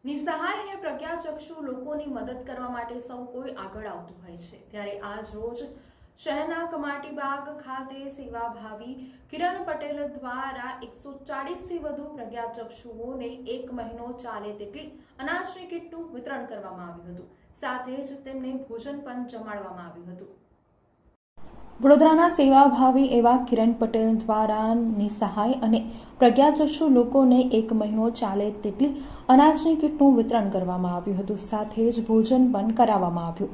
નિસહાય અને પ્રજ્ઞાચક્ષુ લોકોની મદદ કરવા માટે સૌ કોઈ આગળ આવતું હોય છે ત્યારે આજ રોજ શહેરના કમાટીબાગ ખાતે સેવાભાવી કિરણ પટેલ દ્વારા 140થી વધુ પ્રજ્ઞાચક્ષુઓને 1 મહિનો ચાલે તેટલી અનાજની કીટનું વિતરણ કરવામાં આવ્યું હતું. સાથે જ તેમને ભોજન પણ જમાડવામાં આવ્યું હતું. વડોદરાના સેવાભાવી એવા કિરણ પટેલ દ્વારા નિસહાય અને પ્રજ્ઞાચક્ષુ લોકોને 1 મહિનો ચાલે તેટલી અનાજની કીટનું વિતરણ કરવામાં આવ્યું હતું. સાથે જ ભોજન પણ કરાવવામાં આવ્યું.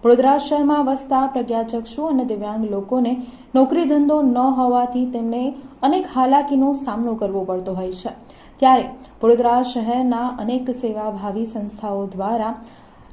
વડોદરા શહેરમાં વસતા પ્રજ્ઞાચક્ષુ અને દિવ્યાંગ લોકોને નોકરી ધંધો ન હોવાથી તેમને અનેક હાલાકીનો સામનો કરવો પડતો હોય છે. ત્યારે વડોદરા શહેરના અનેક સેવાભાવી સંસ્થાઓ દ્વારા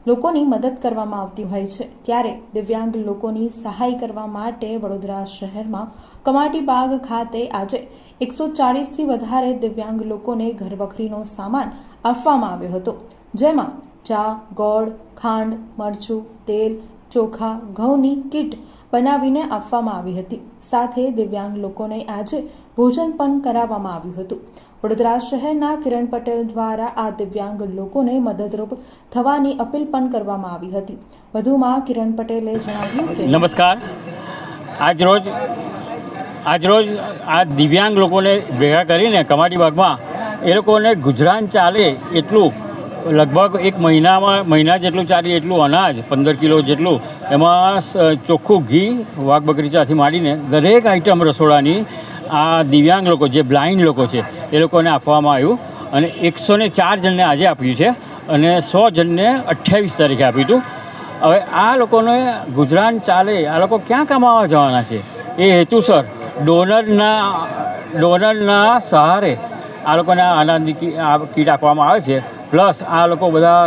લોકોની મદદ કરવામાં આવતી હોય છે. ત્યારે દિવ્યાંગ લોકોની સહાય કરવા માટે વડોદરા શહેરમાં કમાટીબાગ ખાતે આજે 140થી વધારે દિવ્યાંગ લોકોને ઘરવખરીનો સામાન આપવામાં આવ્યો હતો. જેમાં ચા, ગોળ, ખાંડ, મરચું, તેલ, ચોખા, ઘઉંની કીટ બનાવીને આપવામાં આવી હતી. સાથે દિવ્યાંગ લોકોને આજે ભોજન પણ કરાવવામાં આવ્યું હતું. વડોદરા શહેરના કિરણ પટેલ દ્વારા આ દિવ્યાંગ લોકોને મદદરૂપ થવાની અપીલ પણ કરવામાં આવી હતી. વધુમાં કિરણ પટેલે જણાવ્યું કે નમસ્કાર. આજરોજ આ દિવ્યાંગ લોકોને ભેગા કરીને કમાટીબાગમાં એ લોકોને ગુજરાન ચાલે એટલું લગભગ 1 મહિના જેટલું ચાલે એટલું અનાજ 15 કિલો જેટલું, એમાં ચોખ્ખું ઘી, વાઘ બકરીચાથી માંડીને દરેક આઈટમ રસોડાની આ દિવ્યાંગ લોકો જે બ્લાઇન્ડ લોકો છે એ લોકોને આપવામાં આવ્યું. અને 104 જણને આજે આપ્યું છે અને 100 જણને 28 તારીખે આપ્યું હતું. હવે આ લોકોને ગુજરાન ચાલે, આ લોકો ક્યાં કમાવા જવાના છે એ હેતુસર ડોનરના સહારે આ લોકોને અનાજની કીટ આપવામાં આવે છે. પ્લસ આ લોકો બધા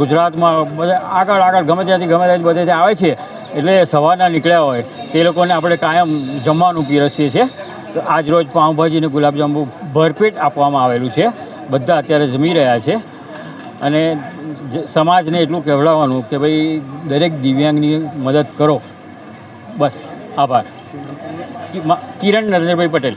ગુજરાતમાં બધા આગળ ગમે ત્યાંથી બધેથી આવે છે, એટલે સવારના નીકળ્યા હોય તે લોકોને આપણે કાયમ જમવાનું પીરસીએ છીએ. તો આજ રોજ પાઉંભાજી અને ગુલાબજાંબુ ભરપેટ આપવામાં આવેલું છે. બધા અત્યારે જમી રહ્યા છે. અને સમાજને એટલું કહેવડાવવાનું કે ભાઈ દરેક દિવ્યાંગની મદદ કરો. બસ. આભાર. કિરણ નરેન્દ્રભાઈ પટેલ.